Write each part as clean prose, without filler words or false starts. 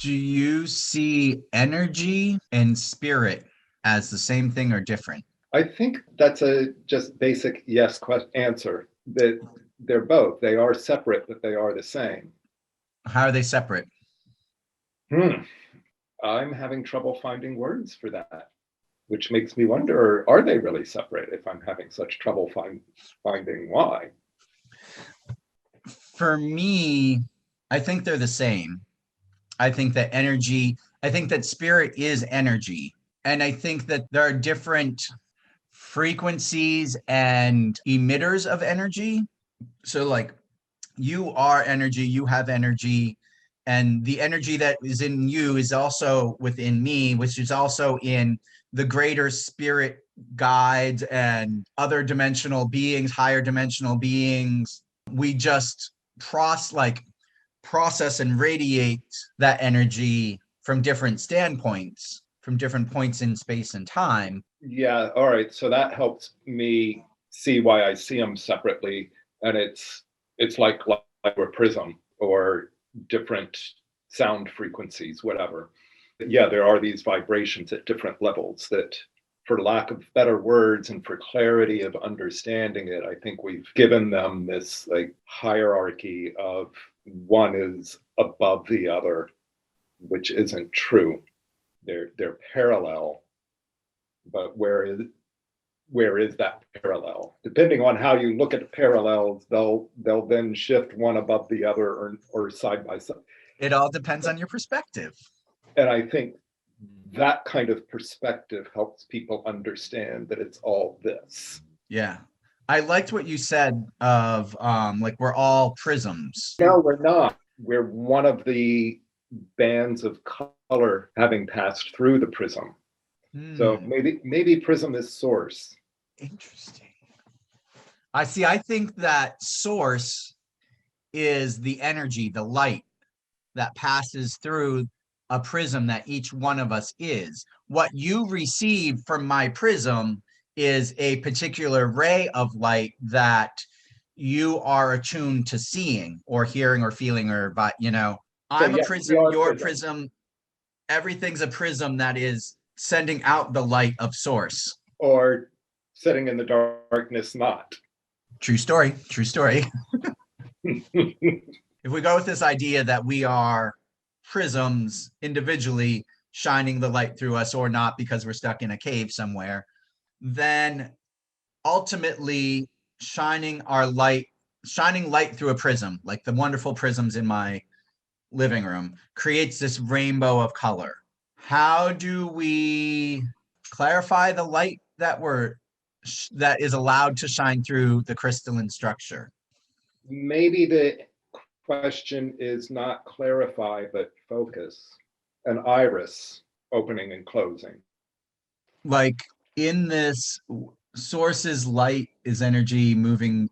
Do you see energy and spirit as the same thing or different? I think that's a just basic yes answer, that they're both. They are separate, but they are the same. How are they separate? Hmm. I'm having trouble finding words for that, which makes me wonder, are they really separate if I'm having such trouble finding why? For me, I think they're the same. I think that energy, I think that spirit is energy. And I think that there are different frequencies and emitters of energy. So, like, you are energy, you have energy, and the energy that is in you is also within me, which is also in the greater spirit guides and other dimensional beings, higher dimensional beings. We just process and radiate that energy from different standpoints, from different points in space and time. Yeah, all right. So that helps me see why I see them separately. And it's like a prism or different sound frequencies, whatever. Yeah, there are these vibrations at different levels that, for lack of better words and for clarity of understanding it, I think we've given them this like hierarchy of one is above the other, which isn't true. They're parallel, but where is that parallel? Depending on how you look at the parallels, they'll then shift one above the other or side by side. It all depends on your perspective. And I think that kind of perspective helps people understand that it's all this. Yeah. I liked what you said of like we're all prisms. No, we're not. We're one of the bands of color having passed through the prism. So Hmm. maybe prism is source. Interesting. I see. I think that source is the energy, the light that passes through a prism that each one of us is. What you receive from my prism is a particular ray of light that you are attuned to seeing or hearing or feeling or, but So I'm a yes, we prism, are you're a prism. prism, everything's a prism that is sending out the light of source. Or sitting in the darkness not. True story. True story. If we go with this idea that we are prisms individually shining the light through us or not because we're stuck in a cave somewhere, then ultimately shining light through a prism, like the wonderful prisms in my living room, creates this rainbow of color. How do we clarify the light that is allowed to shine through the crystalline structure? Maybe the question is not clarify, but focus. An iris opening and closing. Like in this source's light is energy moving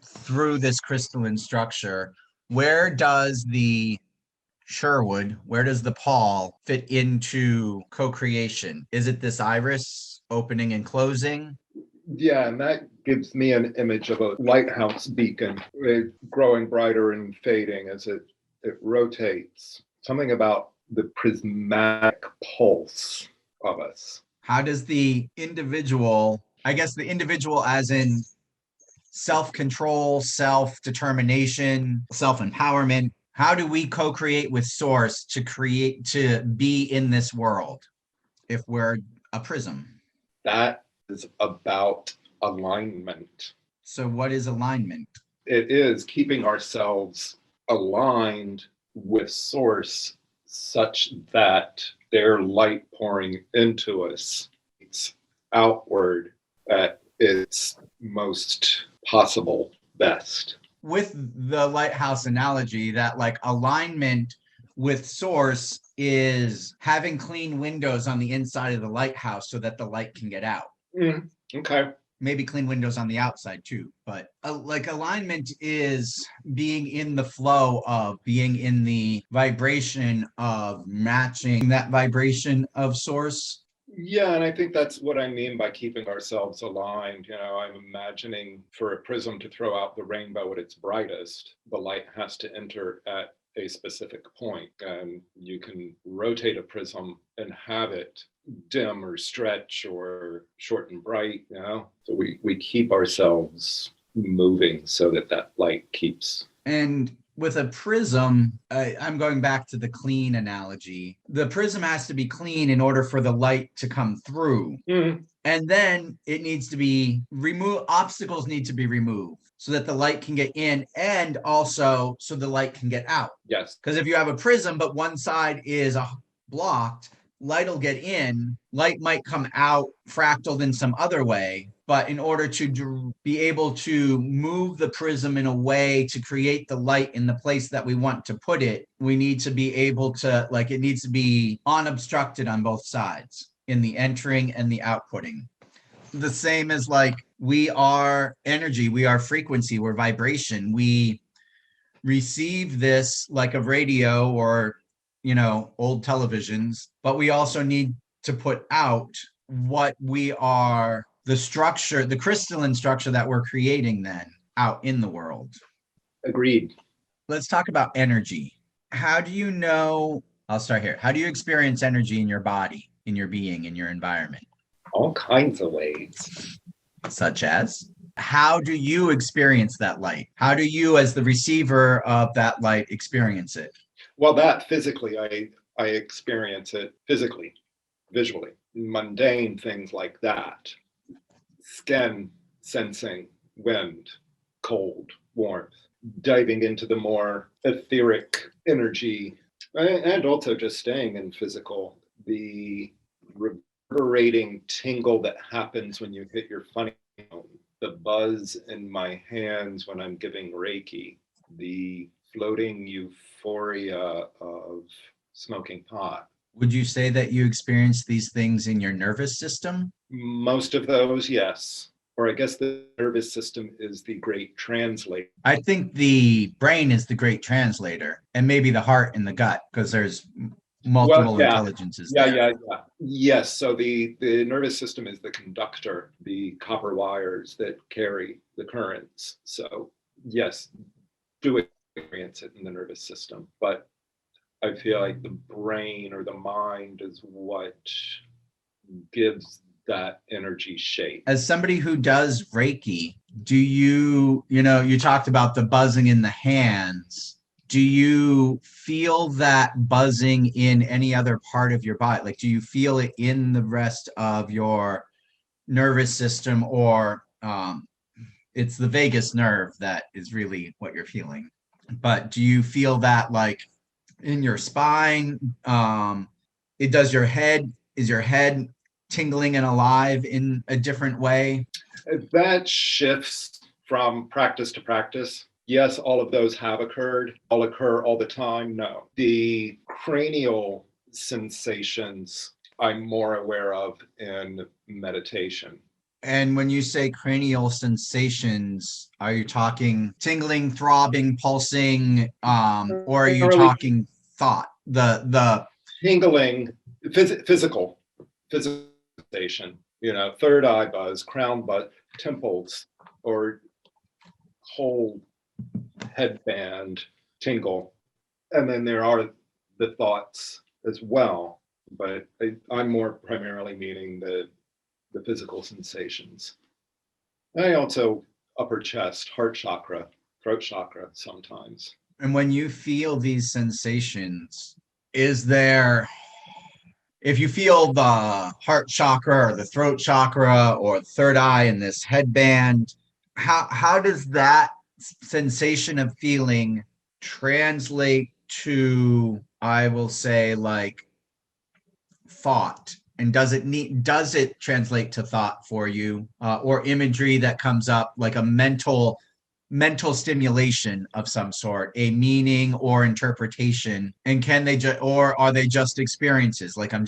through this crystalline structure. Where does the Sherwood, where does the Paul fit into co-creation? Is it this iris opening and closing? Yeah, and that gives me an image of a lighthouse beacon growing brighter and fading as it rotates. Something about the prismatic pulse of us. How does the individual, I guess the individual as in self-control, self-determination, self-empowerment, how do we co-create with source to be in this world if we're a prism? That is about alignment. So what is alignment? It is keeping ourselves aligned with source such that their light pouring into us, it's outward at its most possible best. With the lighthouse analogy, that like alignment with source is having clean windows on the inside of the lighthouse so that the light can get out. Okay. Maybe clean windows on the outside too, but like alignment is being in the flow of being in the vibration of matching that vibration of source. Yeah, and I think that's what I mean by keeping ourselves aligned. I'm imagining for a prism to throw out the rainbow at its brightest, the light has to enter at a specific point, and you can rotate a prism and have it dim or stretch or short and bright, so we keep ourselves moving so that that light keeps. And with a prism, I'm going back to the clean analogy. The prism has to be clean in order for the light to come through. Mm-hmm. And then it needs to be removed. Obstacles need to be removed so that the light can get in, and also so the light can get out. Yes. Because if you have a prism, but one side is blocked, light will get in, light might come out fractaled in some other way. But in order to be able to move the prism in a way to create the light in the place that we want to put it, we need to be able to, like, it needs to be unobstructed on both sides in the entering and the outputting. The same as, like, we are energy, we are frequency, we're vibration. We receive this like a radio or, old televisions, but we also need to put out what we are, the structure, the crystalline structure that we're creating then out in the world. Agreed. Let's talk about energy. How do you know? I'll start here. How do you experience energy in your body, in your being, in your environment? All kinds of ways. Such as? How do you experience that light? How do you, as the receiver of that light, experience it? Well, that physically, I experience it physically, visually. Mundane things like that. Skin sensing, wind, cold, warmth. Diving into the more etheric energy, and also just staying in physical. The reverberating tingle that happens when you hit your funny bone. The buzz in my hands when I'm giving Reiki, the floating euphoria of smoking pot. Would you say that you experience these things in your nervous system? Most of those, yes. Or I guess the nervous system is the great translator. I think the brain is the great translator, and maybe the heart and the gut, because there's multiple intelligences there. Yes, so the nervous system is the conductor, the copper wires that carry the currents. So yes, do experience it in the nervous system, but I feel like the brain or the mind is what gives that energy shape. As somebody who does Reiki, do you, you talked about the buzzing in the hands. Do you feel that buzzing in any other part of your body? Like, do you feel it in the rest of your nervous system, or it's the vagus nerve that is really what you're feeling? But do you feel that, like, in your spine? Is your head tingling and alive in a different way? That shifts from practice to practice. Yes, all of those have occurred. All occur all the time. No. The cranial sensations I'm more aware of in meditation. And when you say cranial sensations, are you talking tingling, throbbing, pulsing, or are you talking thought? The tingling, physical sensation, third eye buzz, crown buzz, temples, or whole headband tingle. And then there are the thoughts as well, but I'm more primarily meaning the physical sensations. And I also upper chest, heart chakra, throat chakra sometimes. And when you feel these sensations, is there, if you feel the heart chakra or the throat chakra or the third eye in this headband, how does that sensation of feeling translate to, I will say, like, thought? And does it translate to thought for you, or imagery that comes up, like a mental stimulation of some sort, a meaning or interpretation? And can they or are they just experiences? Like, I'm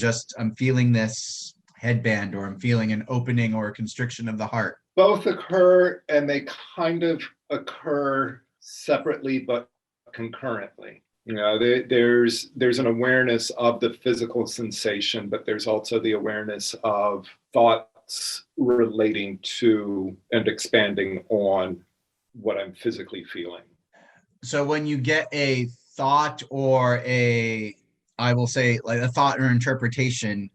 feeling this headband, or I'm feeling an opening or a constriction of the heart. Both occur, and they kind of occur separately but concurrently. There's an awareness of the physical sensation, but there's also the awareness of thoughts relating to and expanding on what I'm physically feeling. So when you get a thought or I will say like a thought or interpretation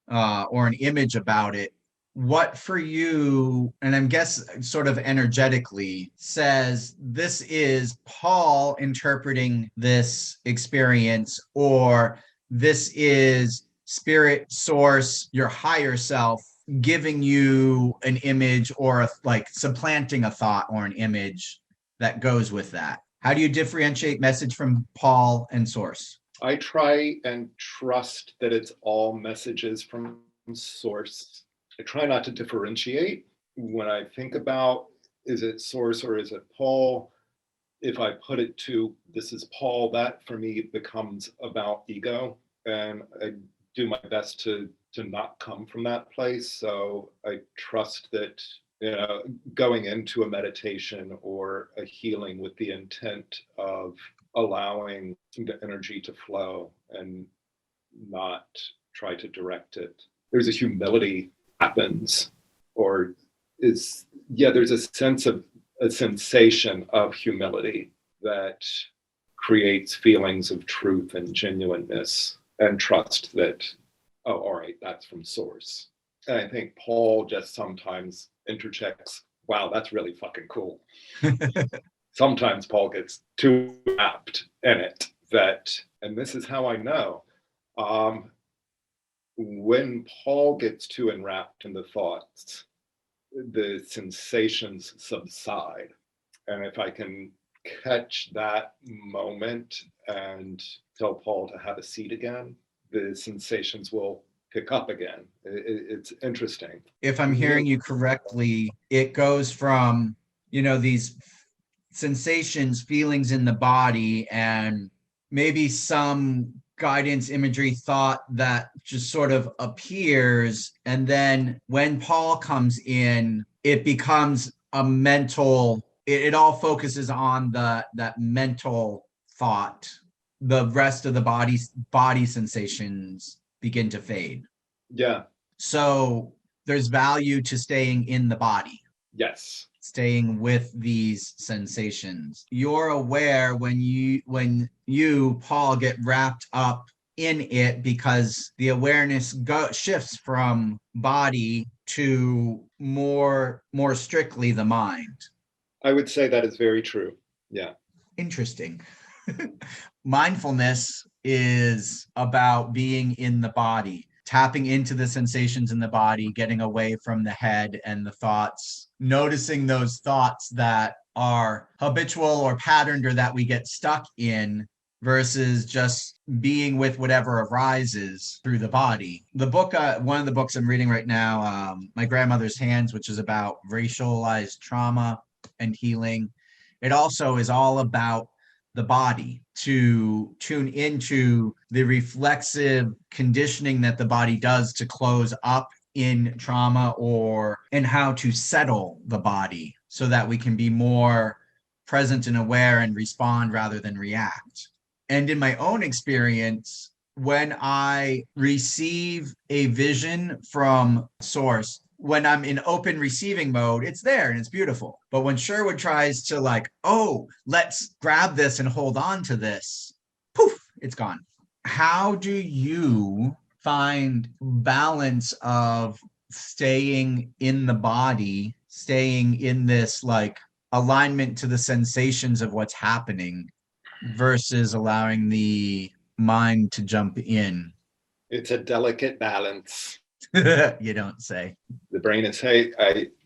or an image about it, what for you, and I'm guess sort of energetically, says this is Paul interpreting this experience, or this is spirit source, your higher self, giving you an image or like supplanting a thought or an image that goes with that? How do you differentiate message from Paul and source? I try and trust that it's all messages from source. I try not to differentiate when I think about, is it source or is it Paul? If I put it to this is Paul, that for me becomes about ego. And I do my best to not come from that place. So I trust that, going into a meditation or a healing with the intent of allowing the energy to flow and not try to direct it. There's a humility happens, or there's a sense of a sensation of humility that creates feelings of truth and genuineness and trust that, oh, all right, that's from source. And I think Paul just sometimes interjects, wow, that's really fucking cool. Sometimes Paul gets too wrapped in it and this is how I know, when Paul gets too enwrapped in the thoughts, the sensations subside. And if I can catch that moment and tell Paul to have a seat again, the sensations will pick up again. It's interesting. If I'm hearing you correctly, it goes from, these sensations, feelings in the body, and maybe some guidance, imagery, thought that just sort of appears. And then when Paul comes in, it becomes a mental, it all focuses on that mental thought. The rest of the body sensations begin to fade. Yeah. So there's value to staying in the body. Yes. Staying with these sensations. You're aware when you, Paul, get wrapped up in it, because the awareness shifts from body to more strictly the mind. I would say that is very true. Yeah. Interesting. Mindfulness is about being in the body, tapping into the sensations in the body, getting away from the head and the thoughts, noticing those thoughts that are habitual or patterned or that we get stuck in, versus just being with whatever arises through the body. The book, one of the books I'm reading right now, My Grandmother's Hands, which is about racialized trauma and healing. It also is all about the body, to tune into the reflexive conditioning that the body does to close up in trauma, or in how to settle the body so that we can be more present and aware and respond rather than react. And in my own experience, when I receive a vision from source, when I'm in open receiving mode, it's there and it's beautiful. But when Sherwood tries to like, oh, let's grab this and hold on to this, poof, it's gone. How do you find balance of staying in the body, staying in this like alignment to the sensations of what's happening, versus allowing the mind to jump in? It's a delicate balance. You don't say. The brain is, hey,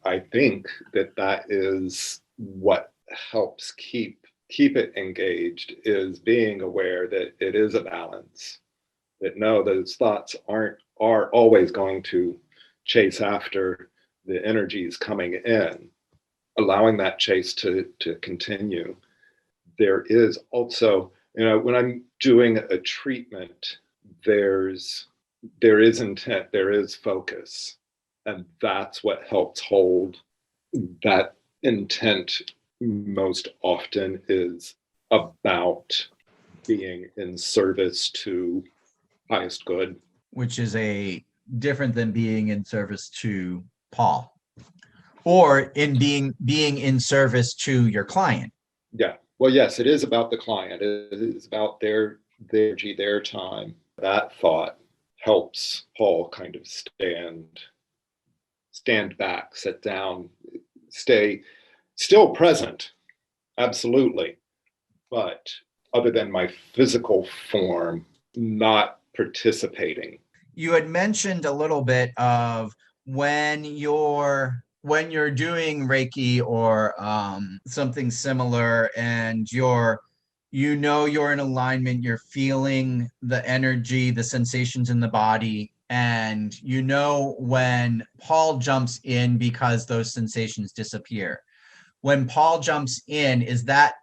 I think that is what helps keep it engaged, is being aware that it is a balance, that no, those thoughts are always going to chase after the energies coming in, allowing that chase to continue. There is also, when I'm doing a treatment, there is intent, there is focus, and that's what helps hold that intent. Most often is about being in service to highest good, which is a different than being in service to Paul, or in being in service to your client. Yeah. Well, yes, it is about the client. It is about their energy, their time. That thought helps Paul kind of stand back, sit down, stay still present, absolutely. But other than my physical form, not participating. You had mentioned a little bit of when you're doing Reiki or something similar, and you're in alignment, you're feeling the energy, the sensations in the body, and when Paul jumps in because those sensations disappear. When Paul jumps in, is that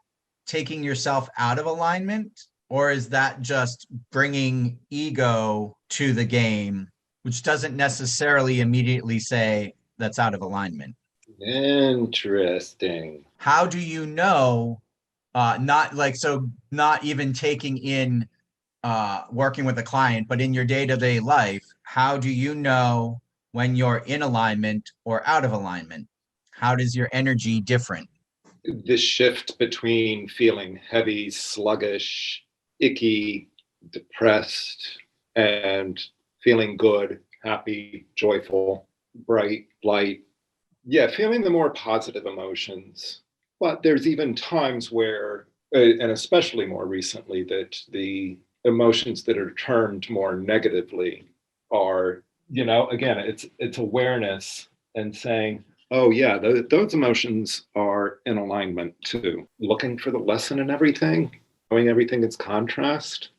taking yourself out of alignment, or is that just bringing ego to the game, which doesn't necessarily immediately say that's out of alignment? Interesting. How do you know, not even taking in working with a client, but in your day-to-day life, how do you know when you're in alignment or out of alignment? How does your energy different? This shift between feeling heavy, sluggish, icky, depressed, and feeling good, happy, joyful, bright, light. Yeah, feeling the more positive emotions. But there's even times where, and especially more recently, that the emotions that are termed more negatively are, again, it's awareness and saying, oh yeah, those emotions are in alignment too. Looking for the lesson in everything, knowing everything is contrast.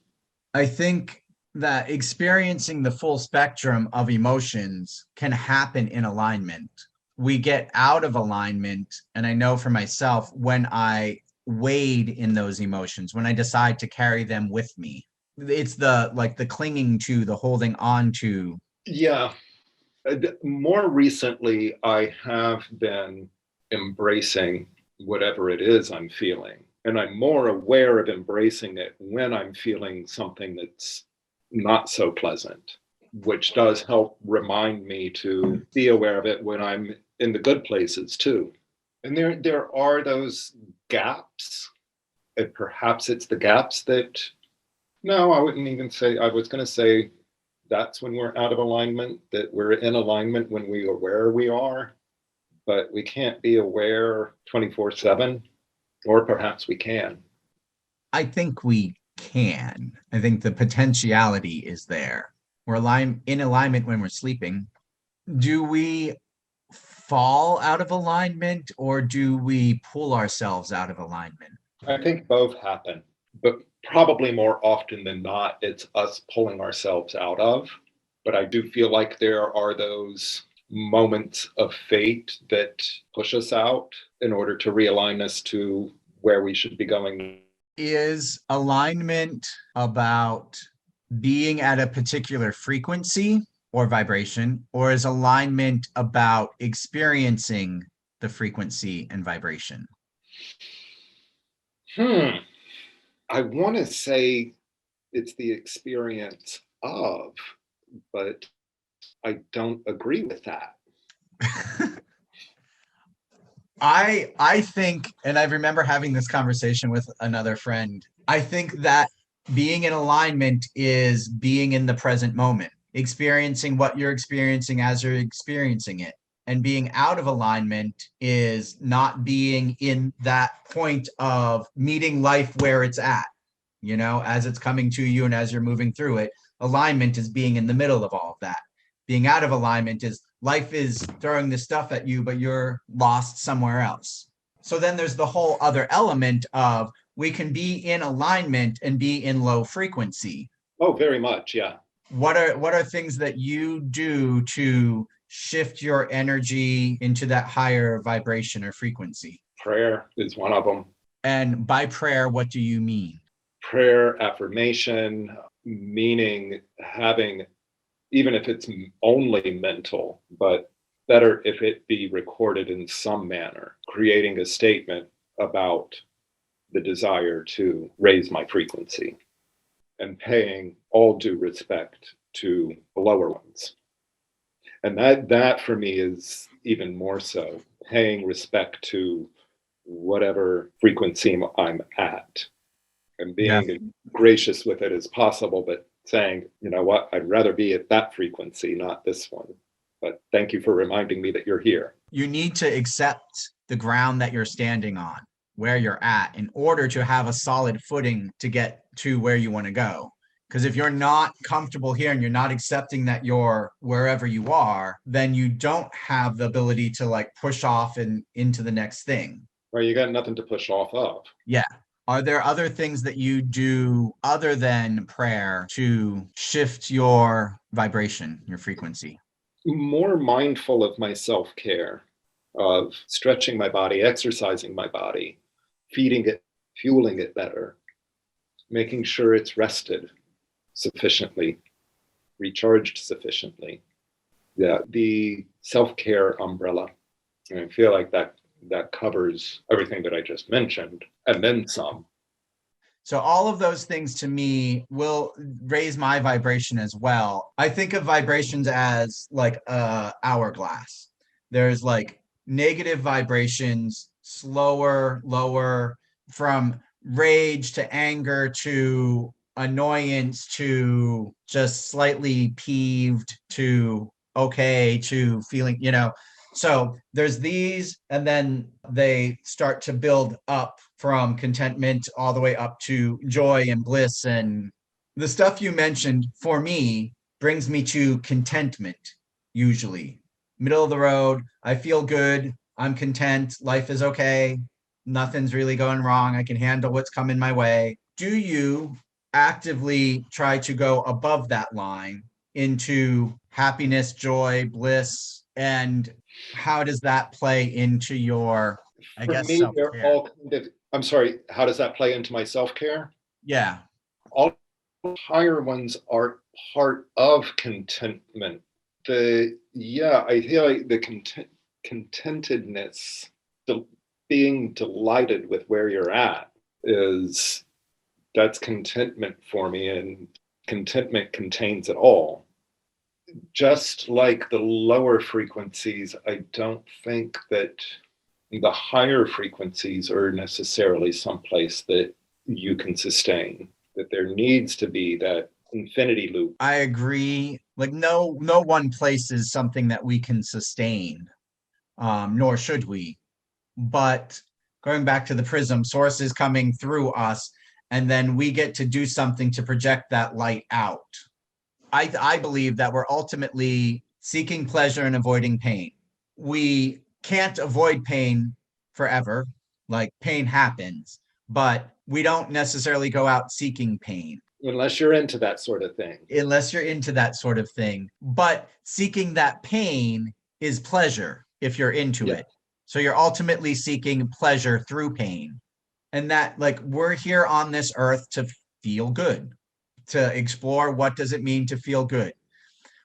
I think that experiencing the full spectrum of emotions can happen in alignment. We get out of alignment, and I know for myself, when I wade in those emotions, when I decide to carry them with me. It's the clinging to, the holding on to. Yeah. More recently, I have been embracing whatever it is I'm feeling. And I'm more aware of embracing it when I'm feeling something that's not so pleasant, which does help remind me to be aware of it when I'm in the good places too. And there are those gaps. And perhaps it's the gaps that, no, I wouldn't even say, I was going to say that's when we're out of alignment, that we're in alignment when we are where we are, but we can't be aware 24/7, or perhaps we can. I think we can. I think the potentiality is there. In alignment when we're sleeping. Do we fall out of alignment, or do we pull ourselves out of alignment? I think both happen, but probably more often than not, it's us pulling ourselves out of. But I do feel like there are those moments of fate that push us out in order to realign us to where we should be going. Is alignment about being at a particular frequency or vibration, or is alignment about experiencing the frequency and vibration? Hmm. I want to say it's the experience of, but I don't agree with that. I think, and I remember having this conversation with another friend. I think that being in alignment is being in the present moment, experiencing what you're experiencing as you're experiencing it. And being out of alignment is not being in that point of meeting life where it's at, as it's coming to you and as you're moving through it. Alignment is being in the middle of all of that. Being out of alignment is life is throwing this stuff at you, but you're lost somewhere else. So then there's the whole other element of we can be in alignment and be in low frequency. Oh, very much. Yeah. What are things that you do to shift your energy into that higher vibration or frequency? Prayer is one of them. And by prayer, what do you mean? Prayer, affirmation, meaning having, even if it's only mental, but better if it be recorded in some manner, creating a statement about the desire to raise my frequency and paying all due respect to the lower ones. And that for me is even more so, paying respect to whatever frequency I'm at, and Yeah. being as gracious with it as possible, but saying, you know what, I'd rather be at that frequency, not this one. But thank you for reminding me that you're here. You need to accept the ground that you're standing on, where you're at, in order to have a solid footing to get to where you want to go. Because if you're not comfortable here and you're not accepting that you're wherever you are, then you don't have the ability to like push off and into the next thing. Or you got nothing to push off of. Yeah. Are there other things that you do other than prayer to shift your vibration, your frequency? More mindful of my self-care, of stretching my body, exercising my body, feeding it, fueling it better, making sure it's rested sufficiently, recharged sufficiently. Yeah, the self-care umbrella. And I feel like that covers everything that I just mentioned, and then some. So all of those things to me will raise my vibration as well. I think of vibrations as like a hourglass. There's like negative vibrations, slower, lower, from rage to anger to annoyance to just slightly peeved to okay to feeling, so there's these, and then they start to build up from contentment all the way up to joy and bliss. And the stuff you mentioned for me brings me to contentment, usually. Middle of the road, I feel good, I'm content, life is okay, nothing's really going wrong, I can handle what's coming my way. Do you actively try to go above that line into happiness, joy, bliss, and how does that play into your, I For guess, me, they're self-care? all kind of, I'm sorry, how does that play into my self-care? Yeah. All higher ones are part of contentment. I feel like the contentedness, being delighted with where you're at, that's contentment for me, and contentment contains it all. Just like the lower frequencies, I don't think that the higher frequencies are necessarily someplace that you can sustain, that there needs to be that infinity loop. I agree. Like no one place is something that we can sustain, nor should we. But going back to the prism, source is coming through us, and then we get to do something to project that light out. I believe that we're ultimately seeking pleasure and avoiding pain. We can't avoid pain forever. Like pain happens, but we don't necessarily go out seeking pain Unless you're into that sort of thing. unless you're into that sort of thing. But seeking that pain is pleasure if you're into Yeah. it. So you're ultimately seeking pleasure through pain. And that, like, we're here on this earth to feel good, to explore what does it mean to feel good.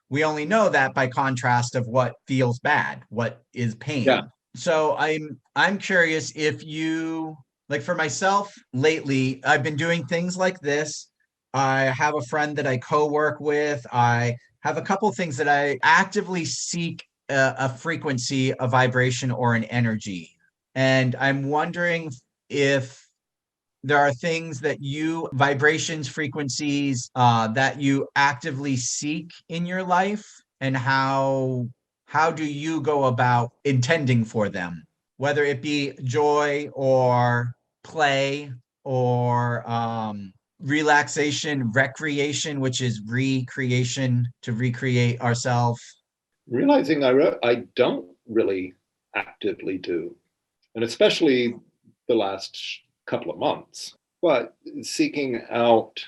We only know that by contrast of what feels bad, what is Yeah. pain. So I'm curious if you, like, for myself lately, I've been doing things like this. I have a friend that I co-work with. I have a couple things that I actively seek a frequency, a vibration, or an energy. And I'm wondering if there are things that you, vibrations, frequencies, that you actively seek in your life, and how do you go about intending for them, whether it be joy or play or relaxation, recreation, which is recreation, to recreate ourselves. Realizing I don't really actively do, and especially the last couple of months, but seeking out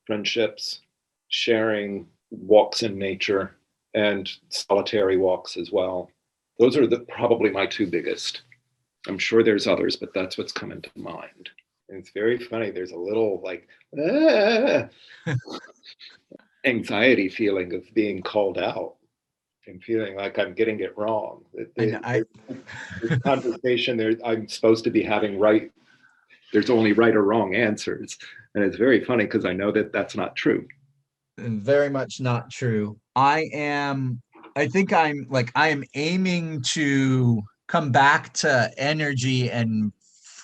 friendships, sharing walks in nature, and solitary walks as well. Those are probably my two biggest. I'm sure there's others, but that's what's coming to mind. And it's very funny. There's a little like anxiety feeling of being called out and feeling like I'm getting it wrong. I The conversation there, I'm supposed to be having right. There's only right or wrong answers, and it's very funny because I know that that's not true. very much not true. I think I am aiming to come back to energy and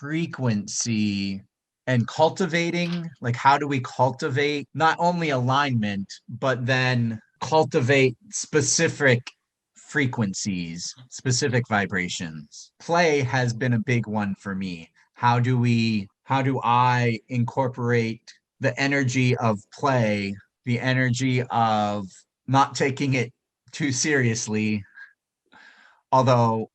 frequency and cultivating, like how do we cultivate not only alignment, but then cultivate specific frequencies, specific vibrations. Play has been a big one for me. How do I incorporate the energy of play, the energy of not taking it too seriously, although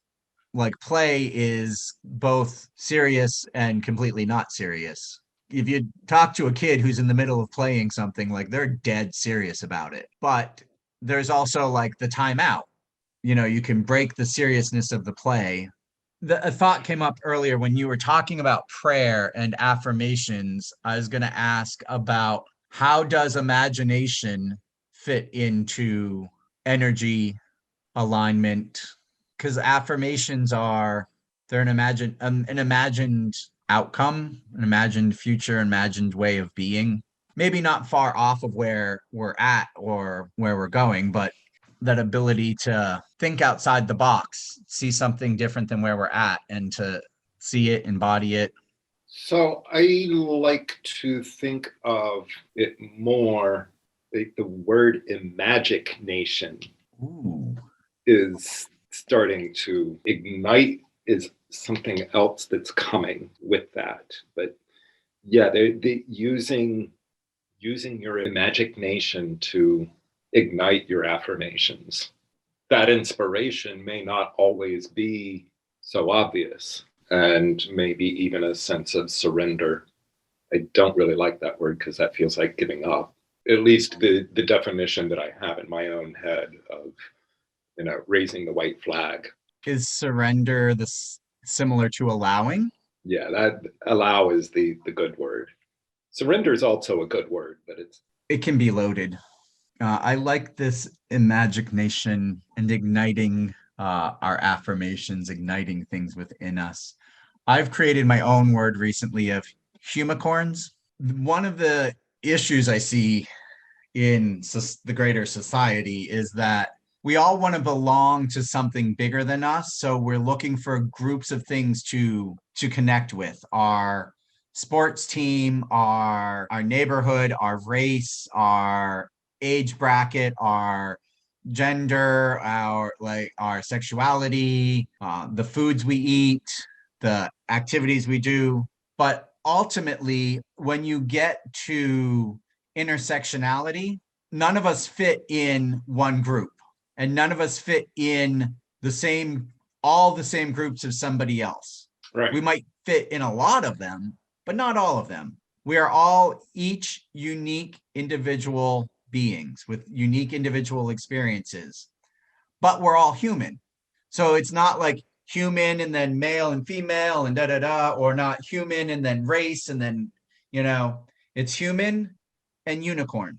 like play is both serious and completely not serious. If you talk to a kid who's in the middle of playing something, like they're dead serious about it. But there's also like the timeout. You know, you can break the seriousness of the play. A thought came up earlier when you were talking about prayer and affirmations. I was going to ask about how does imagination fit into energy alignment, because affirmations are they're an imagined outcome, an imagined future, imagined way of being, maybe not far off of where we're at or where we're going, but that ability to think outside the box, see something different than where we're at, and to see it, embody it. So I like to think of it more, the word imagination Ooh. is starting to ignite, is something else that's coming with that. But yeah, they using your imagination to ignite your affirmations. That inspiration may not always be so obvious, and maybe even a sense of surrender. I don't really like that word because that feels like giving up. At least the definition that I have in my own head of, raising the white flag. Is surrender this similar to allowing? Yeah, that allow is the good word. Surrender is also a good word, but It can be loaded. I like this imagination and igniting our affirmations, igniting things within us. I've created my own word recently of humicorns. One of the issues I see in the greater society is that we all want to belong to something bigger than us, so we're looking for groups of things to connect with: our sports team, our neighborhood, our race, our age bracket, our gender, our sexuality, the foods we eat, the activities we do. But ultimately, when you get to intersectionality, none of us fit in one group, and none of us fit in all the same groups of somebody else. right. We might fit in a lot of them, but not all of them. We are all each unique individual beings with unique individual experiences, but we're all human. So it's not like human and then male and female and da da da, or not human and then race and then, it's human and unicorn.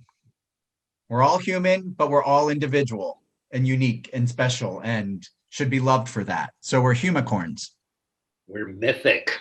We're all human, but we're all individual and unique and special and should be loved for that. So we're humicorns. We're mythic.